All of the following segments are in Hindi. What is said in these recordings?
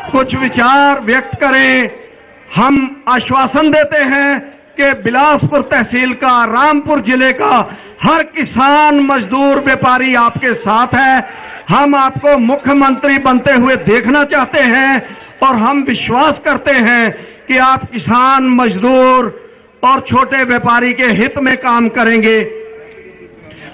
कुछ विचार व्यक्त करें। हम आश्वासन देते हैं कि बिलासपुर तहसील का, रामपुर जिले का हर किसान, मजदूर, व्यापारी आपके साथ है। हम आपको मुख्यमंत्री बनते हुए देखना चाहते हैं और हम विश्वास करते हैं कि आप किसान, मजदूर और छोटे व्यापारी के हित में काम करेंगे।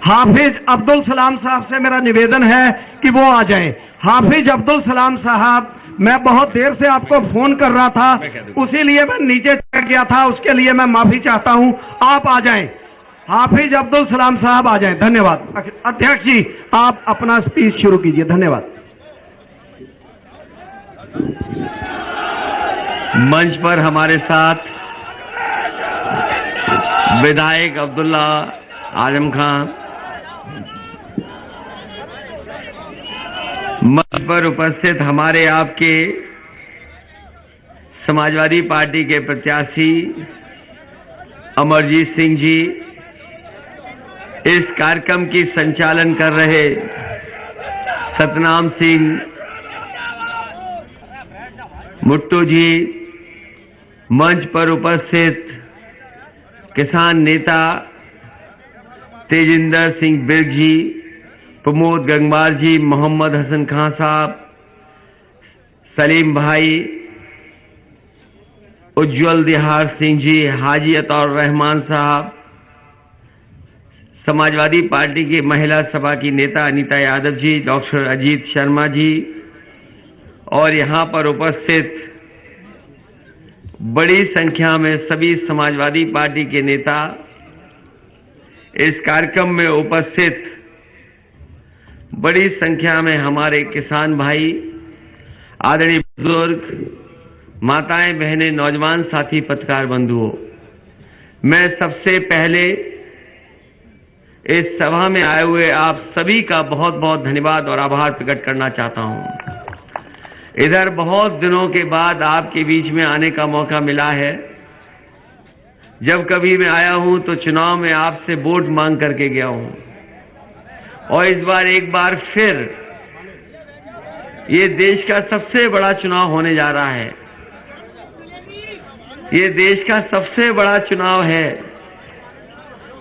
हाफिज अब्दुल सलाम साहब से मेरा निवेदन है कि वो आ जाएं। हाफिज अब्दुल सलाम साहब, मैं बहुत देर से आपको फोन कर रहा था, उसी लिए मैं नीचे चढ़ गया था, उसके लिए मैं माफी चाहता हूं। आप आ जाएं, हाफिज अब्दुल सलाम साहब आ जाएं। धन्यवाद। अध्यक्ष जी, आप अपना स्पीच शुरू कीजिए। धन्यवाद। मंच पर हमारे साथ विधायक अब्दुल्ला आजम खान, मंच पर उपस्थित हमारे आपके समाजवादी पार्टी के प्रत्याशी अमरजीत सिंह जी, इस कार्यक्रम की संचालन कर रहे सतनाम सिंह मुट्टू जी, मंच पर उपस्थित किसान नेता तेजिंदर सिंह बिर्ग जी, प्रमोद गंगवार जी, मोहम्मद हसन खान साहब, सलीम भाई, उज्जवल दिहार सिंह जी, हाजी अतौर रहमान साहब, समाजवादी पार्टी की महिला सभा की नेता अनीता यादव जी, डॉक्टर अजीत शर्मा जी और यहां पर उपस्थित बड़ी संख्या में सभी समाजवादी पार्टी के नेता, इस कार्यक्रम में उपस्थित बड़ी संख्या में हमारे किसान भाई, आदरणीय बुजुर्ग, माताएं, बहनें, नौजवान साथी, पत्रकार बंधुओं, मैं सबसे पहले इस सभा में आए हुए आप सभी का बहुत बहुत धन्यवाद और आभार प्रकट करना चाहता हूं। इधर बहुत दिनों के बाद आपके बीच में आने का मौका मिला है। जब कभी मैं आया हूं तो चुनाव में आपसे वोट मांग करके गया हूं और इस बार एक बार फिर ये देश का सबसे बड़ा चुनाव होने जा रहा है। ये देश का सबसे बड़ा चुनाव है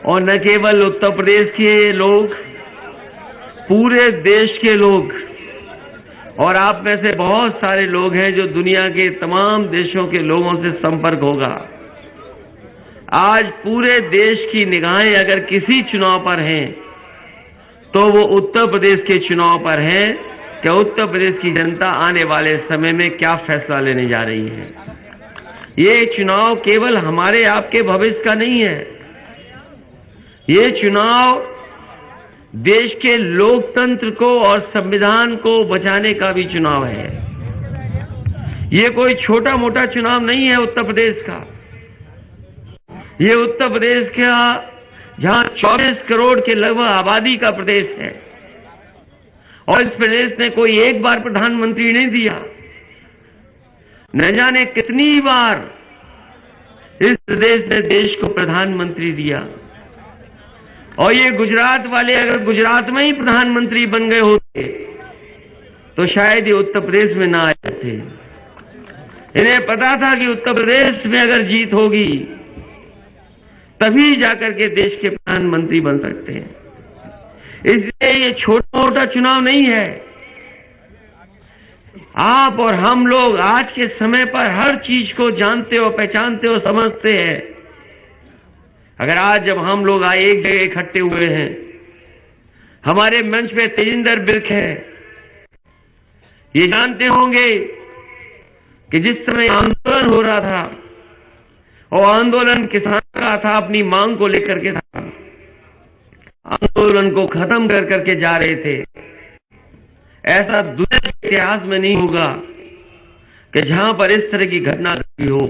और न केवल उत्तर प्रदेश के लोग, पूरे देश के लोग, और आप में से बहुत सारे लोग हैं जो दुनिया के तमाम देशों के लोगों से संपर्क होगा। आज पूरे देश की निगाहें अगर किसी चुनाव पर हैं तो वो उत्तर प्रदेश के चुनाव पर है कि उत्तर प्रदेश की जनता आने वाले समय में क्या फैसला लेने जा रही है। ये चुनाव केवल हमारे आपके भविष्य का नहीं है, ये चुनाव देश के लोकतंत्र को और संविधान को बचाने का भी चुनाव है। ये कोई छोटा मोटा चुनाव नहीं है उत्तर प्रदेश का। ये उत्तर प्रदेश का, जहां 24 करोड़ के लगभग आबादी का प्रदेश है और इस प्रदेश ने कोई एक बार प्रधानमंत्री नहीं दिया, न जाने कितनी बार इस प्रदेश ने देश को प्रधानमंत्री दिया। और ये गुजरात वाले अगर गुजरात में ही प्रधानमंत्री बन गए होते तो शायद ये उत्तर प्रदेश में ना आए थे। इन्हें पता था कि उत्तर प्रदेश में अगर जीत होगी तभी जाकर के देश के प्रधानमंत्री बन सकते हैं। इसलिए ये छोटा मोटा चुनाव नहीं है। आप और हम लोग आज के समय पर हर चीज को जानते हो, पहचानते हो, समझते हैं। अगर आज जब हम लोग आए एक जगह इकट्ठे हुए हैं, हमारे मंच पे तेजिंदर बिर्ग है, ये जानते होंगे कि जिस समय आंदोलन हो रहा था और आंदोलन किसान का था, अपनी मांग को लेकर के था, आंदोलन को खत्म कर करके जा रहे थे। ऐसा दुनिया के इतिहास में नहीं होगा कि जहां पर इस तरह की घटना घटी हो।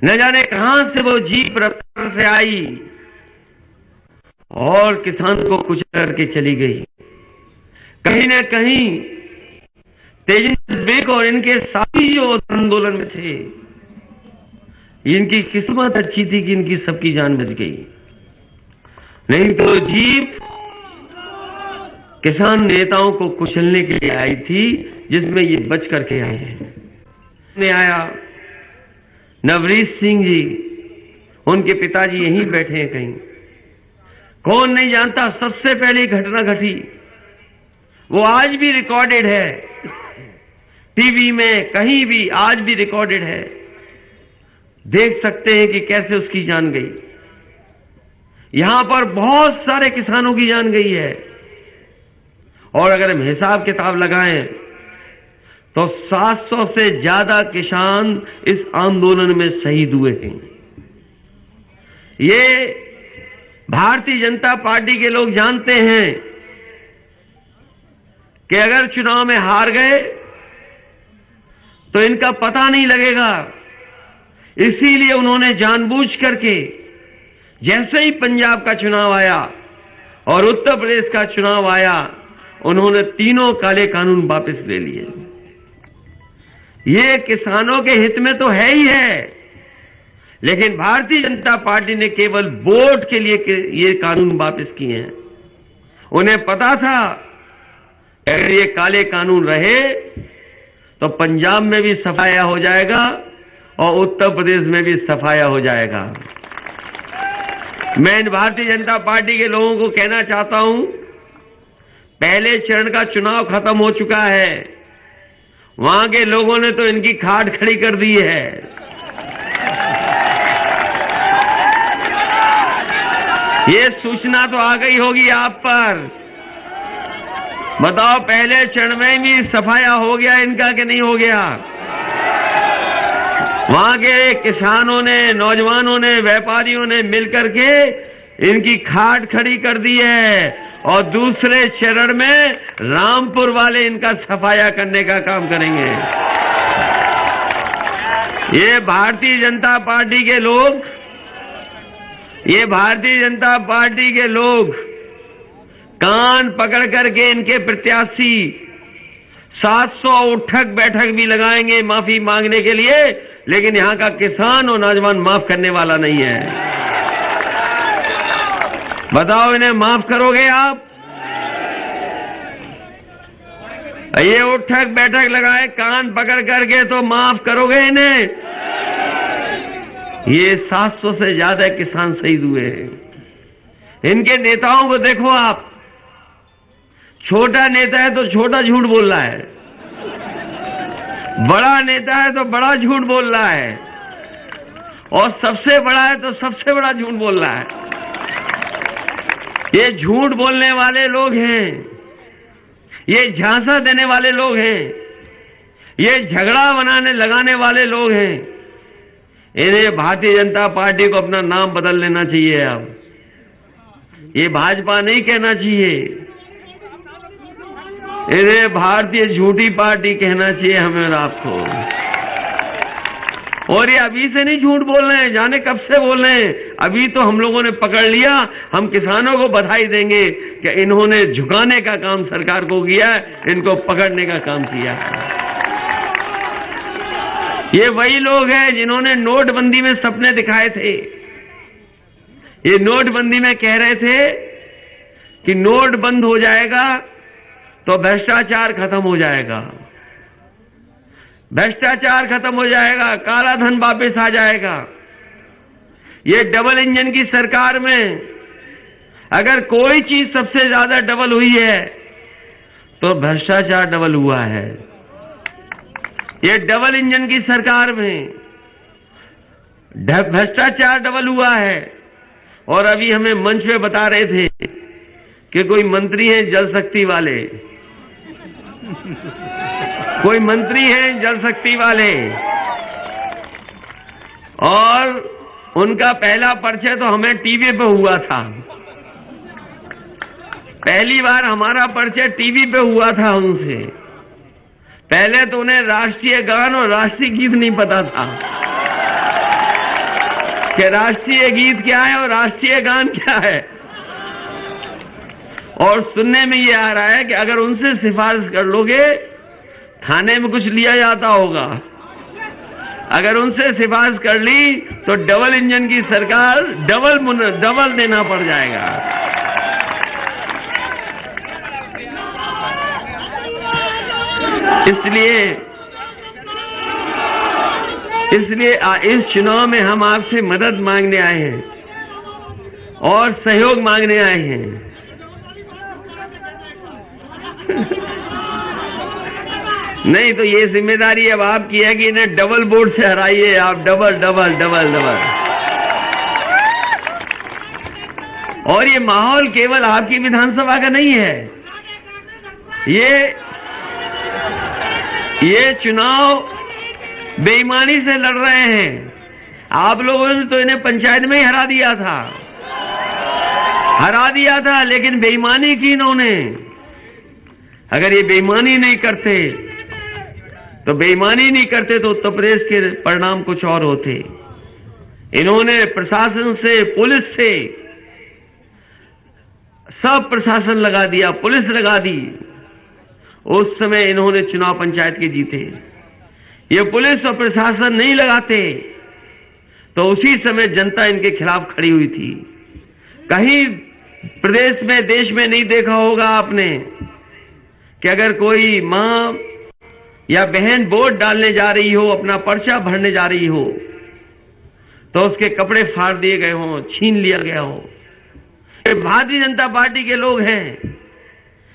न जाने कहां से वो जीप रफ्तार से आई और किसान को कुचल करके चली गई। कहीं न कहीं तेजिंदर बिर्ग और इनके साथी जो आंदोलन में थे, इनकी किस्मत अच्छी थी कि इनकी सबकी जान बच गई, नहीं तो जीप किसान नेताओं को कुचलने के लिए आई थी, जिसमें ये बच करके आए हैं। में आया, नवरीत सिंह जी, उनके पिताजी यहीं बैठे हैं कहीं, कौन नहीं जानता, सबसे पहले घटना घटी, वो आज भी रिकॉर्डेड है, टीवी में कहीं भी आज भी रिकॉर्डेड है। देख सकते हैं कि कैसे उसकी जान गई। यहां पर बहुत सारे किसानों की जान गई है, और अगर हम हिसाब किताब लगाएं तो 700 से ज्यादा किसान इस आंदोलन में शहीद हुए हैं। ये भारतीय जनता पार्टी के लोग जानते हैं कि अगर चुनाव में हार गए तो इनका पता नहीं लगेगा, इसीलिए उन्होंने जानबूझ करके जैसे ही पंजाब का चुनाव आया और उत्तर प्रदेश का चुनाव आया, उन्होंने तीनों काले कानून वापस ले लिए। ये किसानों के हित में तो है ही है, लेकिन भारतीय जनता पार्टी ने केवल वोट के लिए ये कानून वापस किए हैं। उन्हें पता था अगर ये काले कानून रहे तो पंजाब में भी सफाया हो जाएगा और उत्तर प्रदेश में भी सफाया हो जाएगा। मैं इन भारतीय जनता पार्टी के लोगों को कहना चाहता हूं, पहले चरण का चुनाव खत्म हो चुका है, वहां के लोगों ने तो इनकी खाट खड़ी कर दी है। ये सूचना तो आ गई होगी आप पर। बताओ, पहले चरण में भी सफाया हो गया इनका कि नहीं हो गया? वहां के किसानों ने, नौजवानों ने, व्यापारियों ने मिलकर के इनकी खाट खड़ी कर दी है, और दूसरे चरण में रामपुर वाले इनका सफाया करने का काम करेंगे। ये भारतीय जनता पार्टी के लोग, ये भारतीय जनता पार्टी के लोग कान पकड़ करके इनके प्रत्याशी 700 उठक बैठक भी लगाएंगे माफी मांगने के लिए, लेकिन यहां का किसान और नौजवान माफ करने वाला नहीं है। बताओ, इन्हें माफ करोगे आप? ये उठक बैठक लगाए कान पकड़ करके, तो माफ करोगे इन्हें? ये 700 से ज्यादा किसान शहीद हुए हैं। इनके नेताओं को देखो आप, छोटा नेता है तो छोटा झूठ बोल रहा है, बड़ा नेता है तो बड़ा झूठ बोल रहा है, और सबसे बड़ा है तो सबसे बड़ा झूठ बोल रहा है। ये झूठ बोलने वाले लोग हैं, ये झांसा देने वाले लोग हैं, ये झगड़ा लगाने वाले लोग हैं। इन्हें भारतीय जनता पार्टी को अपना नाम बदल लेना चाहिए। अब ये भाजपा नहीं कहना चाहिए, इन्हें भारतीय झूठी पार्टी कहना चाहिए हमें और आपको। और ये अभी से नहीं झूठ बोल रहे हैं, जाने कब से बोल रहे हैं। अभी तो हम लोगों ने पकड़ लिया। हम किसानों को बधाई देंगे कि इन्होंने झुकाने का काम सरकार को किया है, इनको पकड़ने का काम किया है। ये वही लोग हैं जिन्होंने नोटबंदी में सपने दिखाए थे। ये नोटबंदी में कह रहे थे कि नोट बंद हो जाएगा तो भ्रष्टाचार खत्म हो जाएगा, भ्रष्टाचार खत्म हो जाएगा, काला धन वापस आ जाएगा। ये डबल इंजन की सरकार में अगर कोई चीज सबसे ज्यादा डबल हुई है तो भ्रष्टाचार डबल हुआ है। ये डबल इंजन की सरकार में भ्रष्टाचार डबल हुआ है। और अभी हमें मंच पे बता रहे थे कि कोई मंत्री हैं जल शक्ति वाले, कोई मंत्री हैं जल शक्ति वाले, और उनका पहला परिचय तो हमें टीवी पे हुआ था। पहली बार हमारा परिचय टीवी पे हुआ था उनसे। पहले तो उन्हें राष्ट्रीय गान और राष्ट्रीय गीत नहीं पता था कि राष्ट्रीय गीत क्या है और राष्ट्रीय गान क्या है। और सुनने में ये आ रहा है कि अगर उनसे सिफारिश कर लोगे थाने में कुछ लिया जाता होगा। अगर उनसे सिफारिश कर ली तो डबल इंजन की सरकार डबल देना पड़ जाएगा। इसलिए इसलिए इस चुनाव में हम आपसे मदद मांगने आए हैं और सहयोग मांगने आए हैं। नहीं तो ये जिम्मेदारी अब आपकी है कि इन्हें डबल वोट से हराइए आप, डबल डबल डबल डबल। और ये माहौल केवल आपकी विधानसभा का नहीं है, ये चुनाव बेईमानी से लड़ रहे हैं। आप लोगों ने तो इन्हें पंचायत में ही हरा दिया था, लेकिन बेईमानी की इन्होंने। अगर ये बेईमानी नहीं करते तो उत्तर प्रदेश के परिणाम कुछ और होते। इन्होंने प्रशासन से, पुलिस से, सब प्रशासन लगा दिया, पुलिस लगा दी। उस समय इन्होंने चुनाव पंचायत के जीते। ये पुलिस और प्रशासन नहीं लगाते तो उसी समय जनता इनके खिलाफ खड़ी हुई थी। कहीं प्रदेश में, देश में नहीं देखा होगा आपने कि अगर कोई मां या बहन वोट डालने जा रही हो, अपना पर्चा भरने जा रही हो, तो उसके कपड़े फाड़ दिए गए हों, छीन लिया गया हो। ये भारतीय जनता पार्टी के लोग हैं।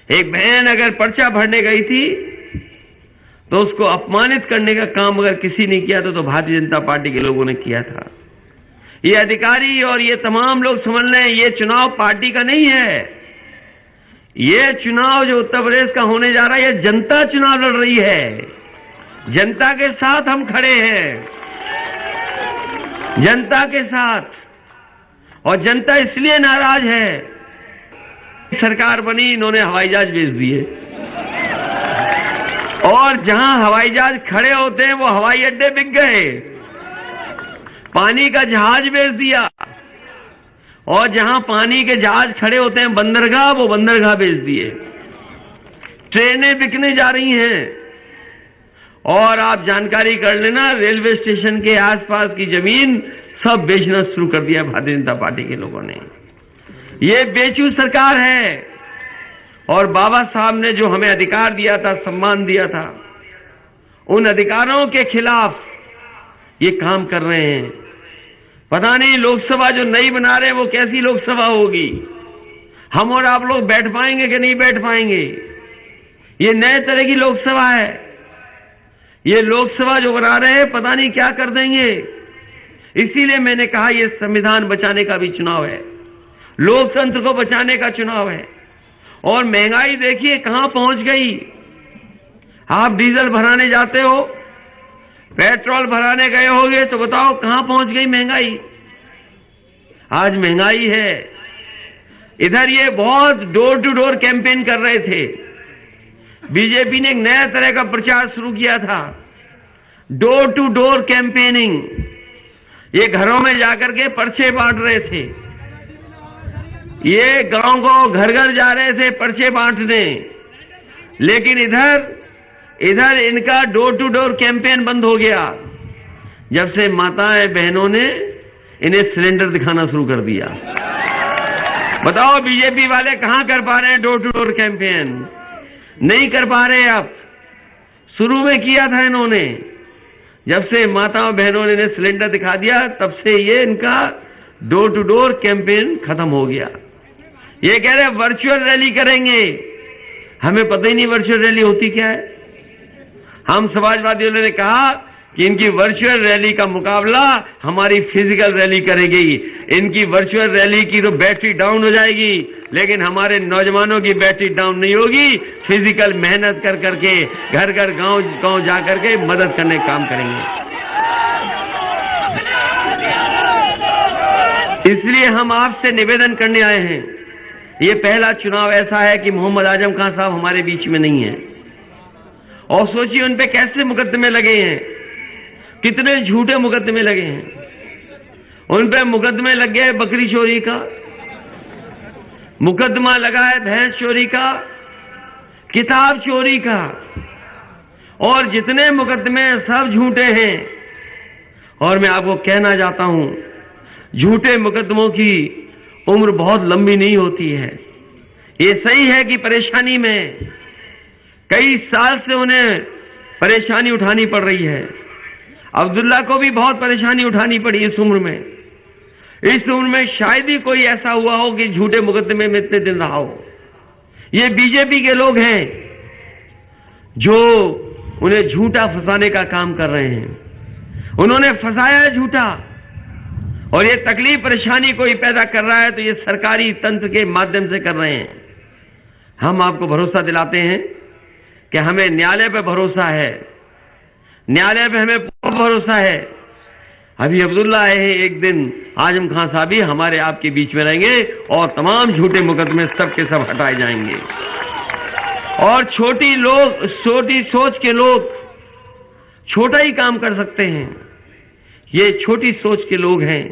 एक बहन अगर पर्चा भरने गई थी तो उसको अपमानित करने का काम अगर किसी ने किया तो भारतीय जनता पार्टी के लोगों ने किया था। ये अधिकारी और ये तमाम लोग समझ लें, ये चुनाव पार्टी का नहीं है। ये चुनाव जो उत्तर प्रदेश का होने जा रहा है, ये जनता चुनाव लड़ रही है। जनता के साथ हम खड़े हैं, जनता के साथ। और जनता इसलिए नाराज है, सरकार बनी, इन्होंने हवाई जहाज भेज दिए और जहां हवाई जहाज खड़े होते हैं वो हवाई अड्डे बिक गए। पानी का जहाज भेज दिया और जहां पानी के जहाज खड़े होते हैं बंदरगाह, वो बंदरगाह भेज दिए। ट्रेनें बिकने जा रही हैं। और आप जानकारी कर लेना, रेलवे स्टेशन के आसपास की जमीन सब बेचना शुरू कर दिया भारतीय जनता पार्टी के लोगों ने। ये बेचू सरकार है। और बाबा साहब ने जो हमें अधिकार दिया था, सम्मान दिया था, उन अधिकारों के खिलाफ ये काम कर रहे हैं। पता नहीं लोकसभा जो नई बना रहे हैं वो कैसी लोकसभा होगी। हम और आप लोग बैठ पाएंगे कि नहीं बैठ पाएंगे। ये नए तरह की लोकसभा है। ये लोकसभा जो बना रहे हैं पता नहीं क्या कर देंगे। इसीलिए मैंने कहा ये संविधान बचाने का भी चुनाव है, लोकतंत्र को बचाने का चुनाव है। और महंगाई देखिए कहां पहुंच गई। आप डीजल भराने जाते हो, पेट्रोल भराने गए होगे तो बताओ कहां पहुंच गई महंगाई। आज महंगाई है। इधर ये बहुत डोर टू डोर कैंपेन कर रहे थे। बीजेपी ने एक नया तरह का प्रचार शुरू किया था, डोर टू डोर कैंपेनिंग। ये घरों में जाकर के पर्चे बांट रहे थे। ये गांव को घर घर जा रहे थे पर्चे बांटने। लेकिन इधर इनका डोर टू डोर कैंपेन बंद हो गया जब से माताएं बहनों ने इन्हें सिलेंडर दिखाना शुरू कर दिया। बताओ बीजेपी वाले कहां कर पा रहे हैं डोर टू डोर कैंपेन? नहीं कर पा रहे। अब शुरू में किया था इन्होंने, जब से माताओं बहनों ने इन्हें सिलेंडर दिखा दिया तब से ये इनका डोर टू डोर कैंपेन खत्म हो गया। ये कह रहे वर्चुअल रैली करेंगे। हमें पता ही नहीं वर्चुअल रैली होती क्या है। हम समाजवादियों ने कहा कि इनकी वर्चुअल रैली का मुकाबला हमारी फिजिकल रैली करेगी। इनकी वर्चुअल रैली की तो बैटरी डाउन हो जाएगी, लेकिन हमारे नौजवानों की बैटरी डाउन नहीं होगी। फिजिकल मेहनत कर करके घर घर गांव गांव जा करके मदद करने का काम करेंगे। इसलिए हम आपसे निवेदन करने आए हैं। ये पहला चुनाव ऐसा है कि मोहम्मद आजम खान साहब हमारे बीच में नहीं है। और सोचिए उन पे कैसे मुकदमे लगे हैं, कितने झूठे मुकदमे लगे हैं। उन पे मुकदमे लग गए बकरी चोरी का, मुकदमा लगा है भैंस चोरी का, किताब चोरी का, और जितने मुकदमे सब झूठे हैं। और मैं आपको कहना चाहता हूं, झूठे मुकदमों की उम्र बहुत लंबी नहीं होती है। ये सही है कि परेशानी में कई साल से उन्हें परेशानी उठानी पड़ रही है। अब्दुल्ला को भी बहुत परेशानी उठानी पड़ी इस उम्र में। इस उम्र में शायद ही कोई ऐसा हुआ हो कि झूठे मुकदमे में इतने दिन रहा हो। ये बीजेपी के लोग हैं जो उन्हें झूठा फंसाने का काम कर रहे हैं। उन्होंने फंसाया है झूठा, और ये तकलीफ परेशानी कोई पैदा कर रहा है तो ये सरकारी तंत्र के माध्यम से कर रहे हैं। हम आपको भरोसा दिलाते हैं कि हमें न्यायालय पर भरोसा है, न्यायालय पे हमें पूरा भरोसा है। अभी अब्दुल्ला आए हैं, एक दिन आजम खान साहब भी हमारे आपके बीच में रहेंगे और तमाम झूठे मुकदमे सब के सब हटाए जाएंगे। और छोटी सोच के लोग छोटा ही काम कर सकते हैं। ये छोटी सोच के लोग हैं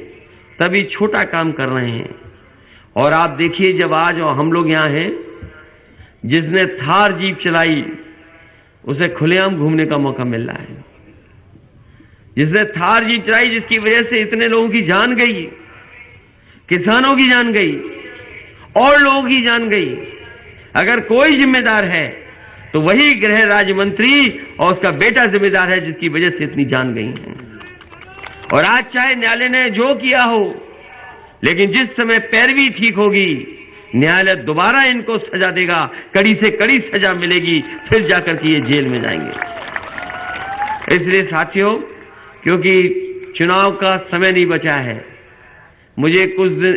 तभी छोटा काम कर रहे हैं। और आप देखिए, जब आज हम लोग यहां हैं, जिसने थार जीप चलाई उसे खुलेआम घूमने का मौका मिल रहा है। जिसने थार जीप चलाई, जिसकी वजह से इतने लोगों की जान गई, किसानों की जान गई और लोगों की जान गई। अगर कोई जिम्मेदार है तो वही गृह राज्य मंत्री और उसका बेटा जिम्मेदार है, जिसकी वजह से इतनी जान गई है। और आज चाहे न्यायालय ने जो किया हो, लेकिन जिस समय पैरवी ठीक होगी, न्यायालय दोबारा इनको सजा देगा, कड़ी से कड़ी सजा मिलेगी, फिर जाकर के ये जेल में जाएंगे। इसलिए साथियों, क्योंकि चुनाव का समय नहीं बचा है, मुझे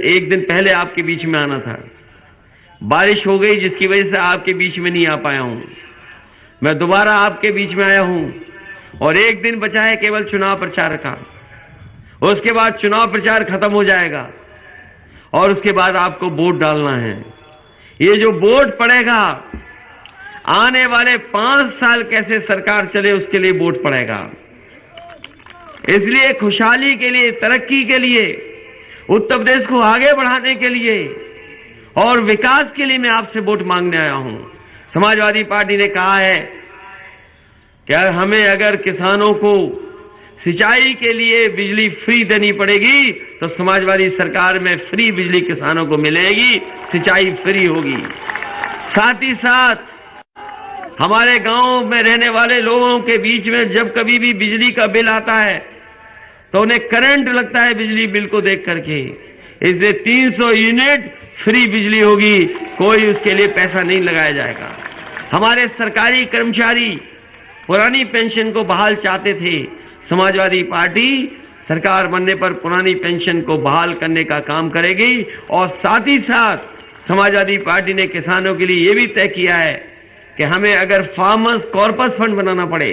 एक दिन पहले आपके बीच में आना था। बारिश हो गई, जिसकी वजह से आपके बीच में नहीं आ पाया हूं। मैं दोबारा आपके बीच में आया हूं और एक दिन बचा है केवल चुनाव प्रचार का। उसके बाद चुनाव प्रचार खत्म हो जाएगा और उसके बाद आपको वोट डालना है। ये जो वोट पड़ेगा, आने वाले 5 साल कैसे सरकार चले उसके लिए वोट पड़ेगा। इसलिए खुशहाली के लिए, तरक्की के लिए, उत्तर प्रदेश को आगे बढ़ाने के लिए और विकास के लिए मैं आपसे वोट मांगने आया हूं। समाजवादी पार्टी ने कहा है कि हमें अगर किसानों को सिंचाई के लिए बिजली फ्री देनी पड़ेगी तो समाजवादी सरकार में फ्री बिजली किसानों को मिलेगी, सिंचाई फ्री होगी। साथ ही साथ हमारे गांव में रहने वाले लोगों के बीच में जब कभी भी बिजली का बिल आता है तो उन्हें करंट लगता है बिजली बिल को देख करके। इसलिए 300 यूनिट फ्री बिजली होगी, कोई उसके लिए पैसा नहीं लगाया जाएगा। हमारे सरकारी कर्मचारी पुरानी पेंशन को बहाल चाहते थे। समाजवादी पार्टी सरकार बनने पर पुरानी पेंशन को बहाल करने का काम करेगी। और साथ ही साथ समाजवादी पार्टी ने किसानों के लिए यह भी तय किया है कि हमें अगर फार्मर्स कॉर्पस फंड बनाना पड़े,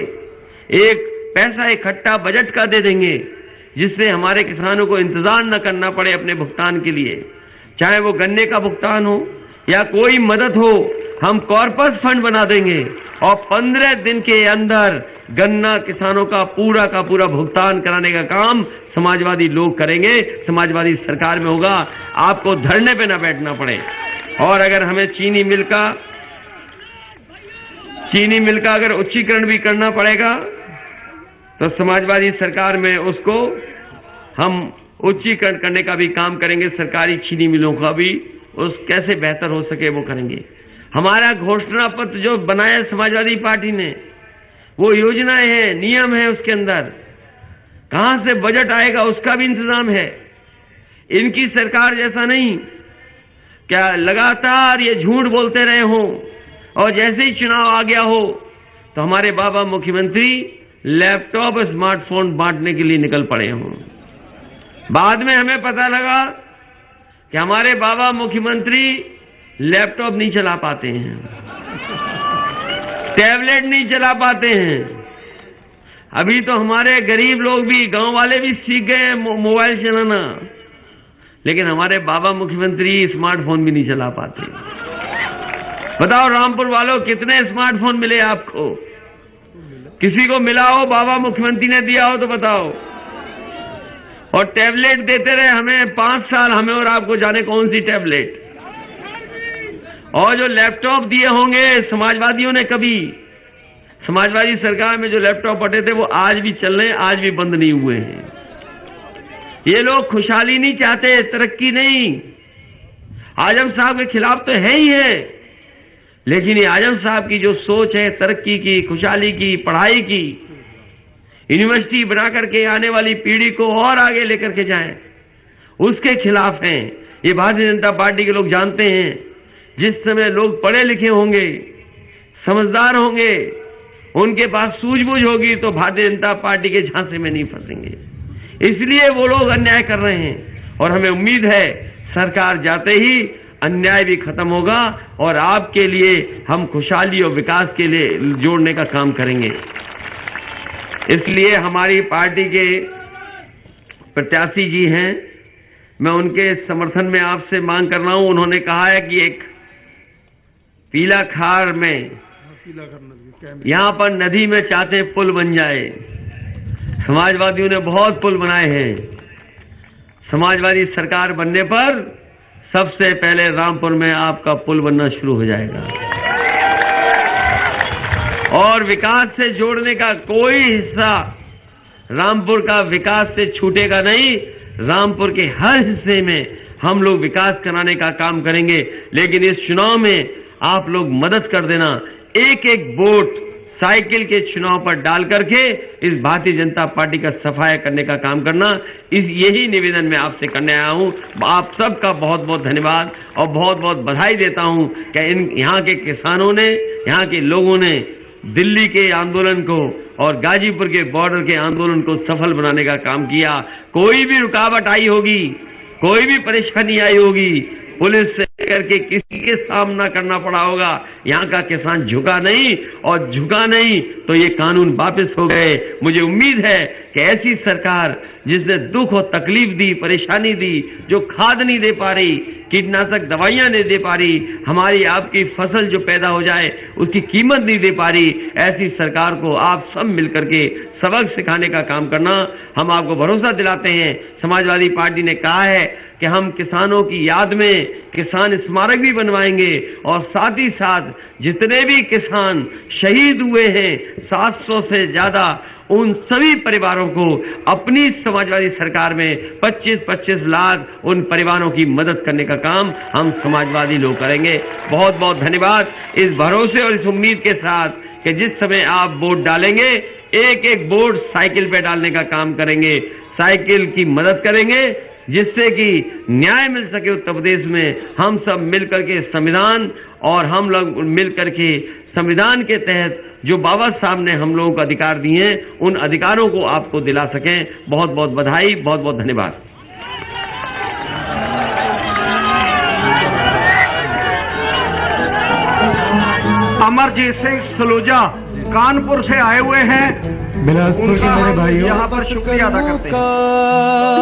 एक पैसा इकट्ठा बजट का दे देंगे, जिससे हमारे किसानों को इंतजार न करना पड़े अपने भुगतान के लिए, चाहे वो गन्ने का भुगतान हो या कोई मदद हो, हम कॉर्पस फंड बना देंगे और 15 दिन के अंदर गन्ना किसानों का पूरा भुगतान कराने का काम समाजवादी लोग करेंगे, समाजवादी सरकार में होगा। आपको धरने पे ना बैठना पड़े। और अगर हमें चीनी मिल का अगर उच्चीकरण भी करना पड़ेगा तो समाजवादी सरकार में उसको हम उच्चीकरण करने का भी काम करेंगे। सरकारी चीनी मिलों का भी उस कैसे बेहतर हो सके वो करेंगे। हमारा घोषणा पत्र जो बनाया समाजवादी पार्टी ने, वो योजनाएं हैं, नियम है, उसके अंदर कहां से बजट आएगा उसका भी इंतजाम है। इनकी सरकार जैसा नहीं क्या लगातार ये झूठ बोलते रहे हों और जैसे ही चुनाव आ गया हो तो हमारे बाबा मुख्यमंत्री लैपटॉप स्मार्टफोन बांटने के लिए निकल पड़े हों। बाद में हमें पता लगा कि हमारे बाबा मुख्यमंत्री लैपटॉप नहीं चला पाते हैं, टैबलेट नहीं चला पाते हैं। अभी तो हमारे गरीब लोग भी, गांव वाले भी सीख गए हैं मोबाइल चलाना, लेकिन हमारे बाबा मुख्यमंत्री स्मार्टफोन भी नहीं चला पाते। बताओ रामपुर वालों, कितने स्मार्टफोन मिले आपको? किसी को मिला हो, बाबा मुख्यमंत्री ने दिया हो तो बताओ। और टैबलेट देते रहे हमें 5 साल, हमें और आपको जाने कौन सी टैबलेट। और जो लैपटॉप दिए होंगे समाजवादियों ने, कभी समाजवादी सरकार में जो लैपटॉप बटे थे वो आज भी चल रहे हैं, आज भी बंद नहीं हुए हैं। ये लोग खुशहाली नहीं चाहते, तरक्की नहीं। आजम साहब के खिलाफ तो है ही है, लेकिन ये आजम साहब की जो सोच है तरक्की की, खुशहाली की, पढ़ाई की, यूनिवर्सिटी बना करके आने वाली पीढ़ी को और आगे लेकर के जाएं, उसके खिलाफ हैं। ये भारतीय जनता पार्टी के लोग जानते हैं, जिस समय लोग पढ़े लिखे होंगे, समझदार होंगे, उनके पास सूझबूझ होगी, तो भारतीय जनता पार्टी के झांसे में नहीं फंसेंगे। इसलिए वो लोग अन्याय कर रहे हैं और हमें उम्मीद है सरकार जाते ही अन्याय भी खत्म होगा और आपके लिए हम खुशहाली और विकास के लिए जोड़ने का काम करेंगे। इसलिए हमारी पार्टी के प्रत्याशी जी हैं, मैं उनके समर्थन में आपसे मांग कर रहा हूं। उन्होंने कहा है कि एक पीला खार में यहां पर नदी में चाहते हैं पुल बन जाए। समाजवादियों ने बहुत पुल बनाए हैं। समाजवादी सरकार बनने पर सबसे पहले रामपुर में आपका पुल बनना शुरू हो जाएगा और विकास से जोड़ने का कोई हिस्सा रामपुर का विकास से छूटेगा नहीं। रामपुर के हर हिस्से में हम लोग विकास कराने का काम करेंगे। लेकिन इस चुनाव में आप लोग मदद कर देना, एक एक वोट साइकिल के चुनाव पर डाल करके इस भारतीय जनता पार्टी का सफाया करने का काम करना। यही निवेदन मैं आपसे करने आया हूं। आप सबका बहुत बहुत धन्यवाद और बहुत बहुत बधाई देता हूं कि यहाँ के किसानों ने, यहाँ के लोगों ने दिल्ली के आंदोलन को और गाजीपुर के बॉर्डर के आंदोलन को सफल बनाने का काम किया। कोई भी रुकावट आई होगी, कोई भी परेशानी आई होगी, पुलिस से करके किसी के सामना करना पड़ा होगा, यहाँ का किसान झुका नहीं और झुका नहीं तो ये कानून वापस हो गए। मुझे उम्मीद है कि ऐसी सरकार जिसने दुख और तकलीफ दी, परेशानी दी, जो खाद नहीं दे पा रही, कीटनाशक दवाइयां नहीं दे पा रही, हमारी आपकी फसल जो पैदा हो जाए उसकी कीमत नहीं दे पा रही, ऐसी सरकार को आप सब मिलकर के सबक सिखाने का काम करना। हम आपको भरोसा दिलाते हैं। समाजवादी पार्टी ने कहा है कि हम किसानों की याद में किसान स्मारक भी बनवाएंगे और साथ ही साथ जितने भी किसान शहीद हुए हैं 700 से ज्यादा, उन सभी परिवारों को अपनी समाजवादी सरकार में 25-25 लाख उन परिवारों की मदद करने का काम हम समाजवादी लोग करेंगे। बहुत बहुत धन्यवाद। इस भरोसे और इस उम्मीद के साथ कि जिस समय आप वोट डालेंगे, एक एक वोट साइकिल पे डालने का काम करेंगे, साइकिल की मदद करेंगे, जिससे कि न्याय मिल सके उत्तर प्रदेश में। हम सब मिलकर के संविधान और हम लोग मिलकर के संविधान के तहत जो बाबा साहब ने हम लोगों को अधिकार दिए हैं, उन अधिकारों को आपको दिला सकें। बहुत बहुत बधाई, बहुत बहुत धन्यवाद। अमरजीत सिंह सलूजा कानपुर से आए हुए हैं, बिलासपुर के मेरे भाइयों, यहाँ पर शुक्रिया अदा करते हैं।